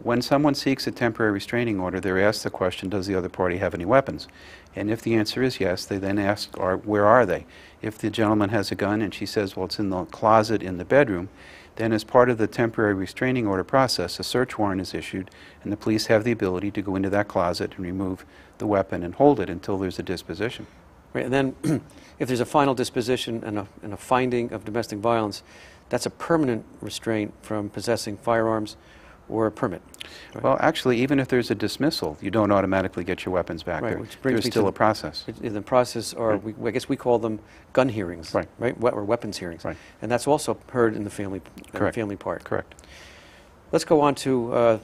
when someone seeks a temporary restraining order, they're asked the question, does the other party have any weapons? And if the answer is yes, they then ask, where are they? If the gentleman has a gun and she says, well, it's in the closet in the bedroom, then as part of the temporary restraining order process, a search warrant is issued, and the police have the ability to go into that closet and remove the weapon and hold it until there's a disposition. Right, and then if there's a final disposition and a finding of domestic violence, that's a permanent restraint from possessing firearms or a permit. Right? Well, actually, even if there's a dismissal, you don't automatically get your weapons back. Right, which brings There's me still to a process. In the process, or Right. I guess we call them gun hearings, Right. Or weapons hearings. Right. And that's also heard in the family, Correct. family part. Correct. Let's go on to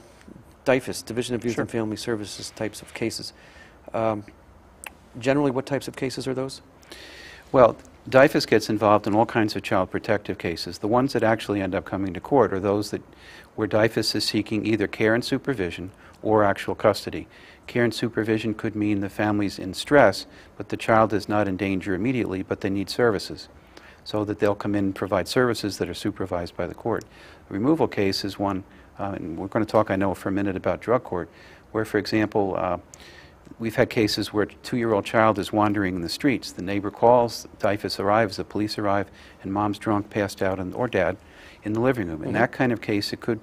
DYFS, Division of Youth Sure. and Family Services types of cases. Generally, what types of cases are those? Well, DYFS gets involved in all kinds of child protective cases. The ones that actually end up coming to court are those where DYFS is seeking either care and supervision or actual custody. Care and supervision could mean the family's in stress, but the child is not in danger immediately, but they need services, so that they'll come in and provide services that are supervised by the court. A removal case is one, and we're going to talk, I know, for a minute about drug court, where, for example, we've had cases where a 2-year-old child is wandering in the streets. The neighbor calls, DYFS arrives, the police arrive, and mom's drunk, passed out, or dad in the living room. In that kind of case, it could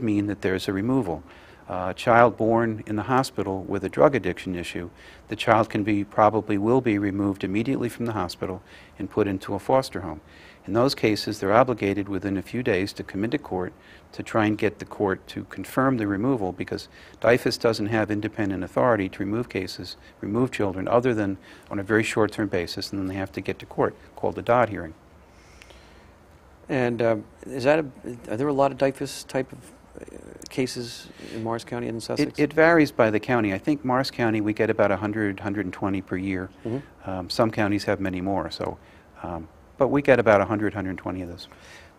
mean that there's a removal. A child born in the hospital with a drug addiction issue, the child probably will be removed immediately from the hospital and put into a foster home. In those cases, they're obligated within a few days to come into court to try and get the court to confirm the removal, because DYFS doesn't have independent authority to remove children other than on a very short-term basis, and then they have to get to court, called a DOD hearing. And are there a lot of DYFS type of cases in Morris County and in Sussex? It varies by the county. I think Morris County, we get about 100, 120 per year. Some counties have many more, so, but we get about 100, 120 of those.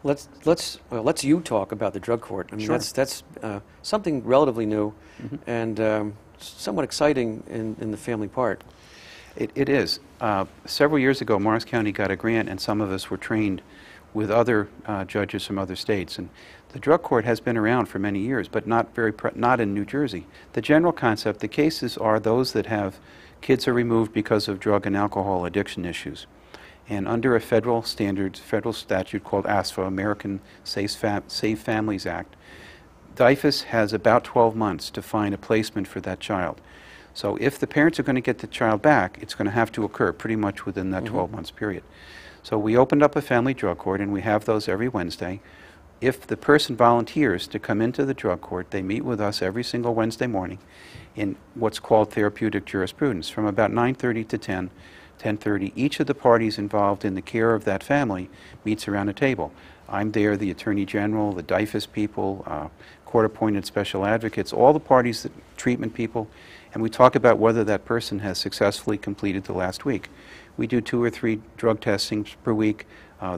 Let's you talk about the drug court. I mean, Sure. that's something relatively new and somewhat exciting in the family part. It is. Several years ago, Morris County got a grant, and some of us were trained with other judges from other states. And the drug court has been around for many years, but not in New Jersey. The general concept, the cases are those that have kids are removed because of drug and alcohol addiction issues. And under a federal statute called ASFA, American Safe Families Act, DYFS has about 12 months to find a placement for that child. So if the parents are going to get the child back, it's going to have to occur pretty much within that 12 months period. So we opened up a family drug court, and we have those every Wednesday. If the person volunteers to come into the drug court, they meet with us every single Wednesday morning in what's called therapeutic jurisprudence. From about 9:30 to 10:30, each of the parties involved in the care of that family meets around a table. I'm there, the Attorney General, the DYFS people, court-appointed special advocates, all the parties, the treatment people, and we talk about whether that person has successfully completed the last week. We do 2 or 3 drug testings per week.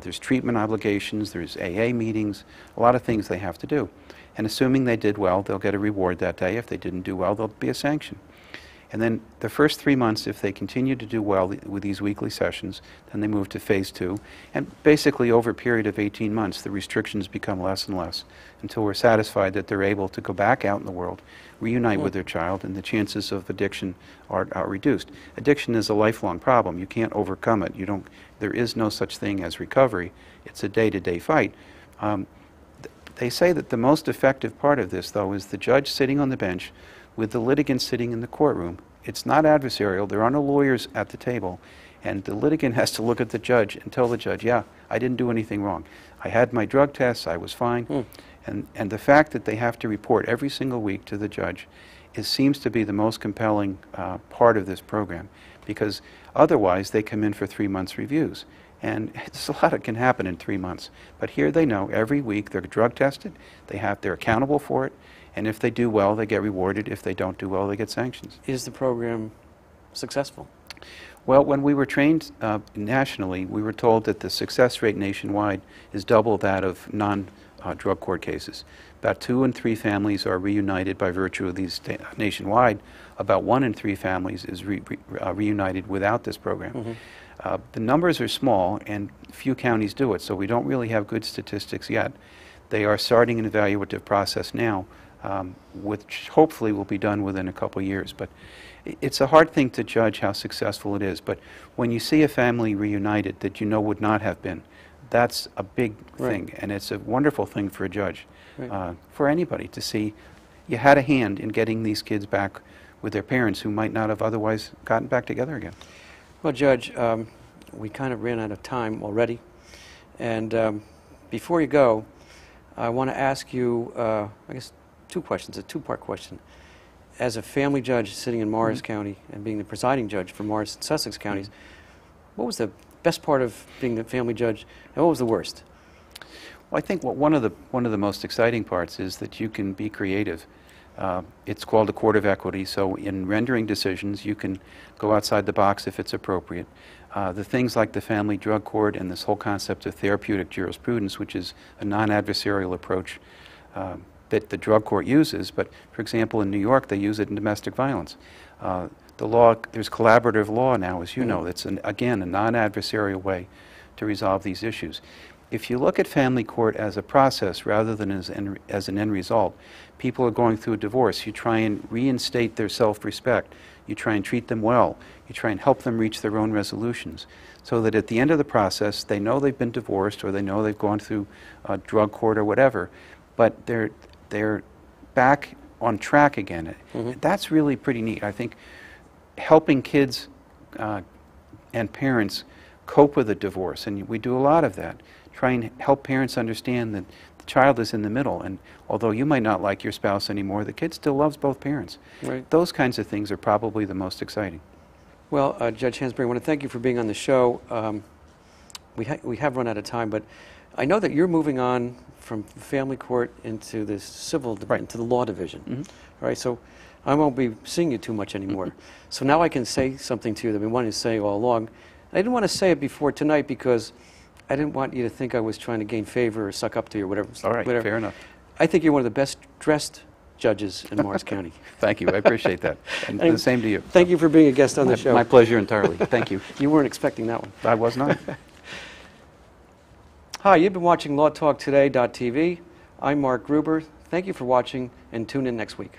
There's treatment obligations, there's AA meetings, a lot of things they have to do. And assuming they did well, they'll get a reward that day. If they didn't do well, there'll be a sanction. And then the first 3 months, if they continue to do well with these weekly sessions, then they move to phase 2. And basically, over a period of 18 months, the restrictions become less and less until we're satisfied that they're able to go back out in the world, reunite with their child, and the chances of addiction are reduced. Addiction is a lifelong problem. You can't overcome it. There is no such thing as recovery. It's a day-to-day fight. They say that the most effective part of this, though, is the judge sitting on the bench with the litigant sitting in the courtroom. It's not adversarial. There are no lawyers at the table. And the litigant has to look at the judge and tell the judge, yeah, I didn't do anything wrong. I had my drug tests. I was fine. And the fact that they have to report every single week to the judge seems to be the most compelling part of this program, because otherwise they come in for 3 months reviews. And it's a lot that can happen in 3 months. But here they know every week they're drug tested, they're accountable for it, and if they do well, they get rewarded. If they don't do well, they get sanctions. Is the program successful? Well, when we were trained nationally, we were told that the success rate nationwide is double that of non-drug court cases. About 2 in 3 families are reunited by virtue of these nationwide. About 1 in 3 families is reunited without this program. The numbers are small, and few counties do it, so we don't really have good statistics yet. They are starting an evaluative process now, which hopefully will be done within a couple years. But it's a hard thing to judge how successful it is. But when you see a family reunited that you know would not have been, that's a big thing, and it's a wonderful thing for a judge, for anybody to see you had a hand in getting these kids back with their parents who might not have otherwise gotten back together again. Well, Judge, we kind of ran out of time already, and before you go, I want to ask you, I guess, two questions, a two-part question. As a family judge sitting in Morris County and being the presiding judge for Morris and Sussex counties, what was the best part of being the family judge, and what was the worst? Well, I think one of the most exciting parts is that you can be creative. It's called a court of equity, so in rendering decisions, you can go outside the box if it's appropriate. The things like the family drug court and this whole concept of therapeutic jurisprudence, which is a non-adversarial approach that the drug court uses, but for example in New York they use it in domestic violence. The law, there's collaborative law now, as you know. It's, again, a non-adversarial way to resolve these issues. If you look at family court as a process rather than as an end result, people are going through a divorce. You try and reinstate their self-respect. You try and treat them well. You try and help them reach their own resolutions so that at the end of the process they know they've been divorced or they know they've gone through drug court or whatever, but they're back on track again. That's really pretty neat. I think helping kids and parents cope with a divorce, and we do a lot of that. Try and help parents understand that the child is in the middle, and although you might not like your spouse anymore, the kid still loves both parents. Right. Those kinds of things are probably the most exciting. Well, Judge Hansbary, I want to thank you for being on the show. We have run out of time, but I know that you're moving on from family court into the civil, into the law division. All right, so I won't be seeing you too much anymore. So now I can say something to you that we wanted to say all along. I didn't want to say it before tonight because I didn't want you to think I was trying to gain favor or suck up to you or whatever. All right, whatever. fair enough. I think you're one of the best dressed judges in Morris County. Thank you, I appreciate that. And the same to you. Thank you for being a guest on the show. My pleasure entirely. Thank you. You weren't expecting that one. I was not. Hi, you've been watching LawTalkToday.tv. I'm Mark Gruber. Thank you for watching, and tune in next week.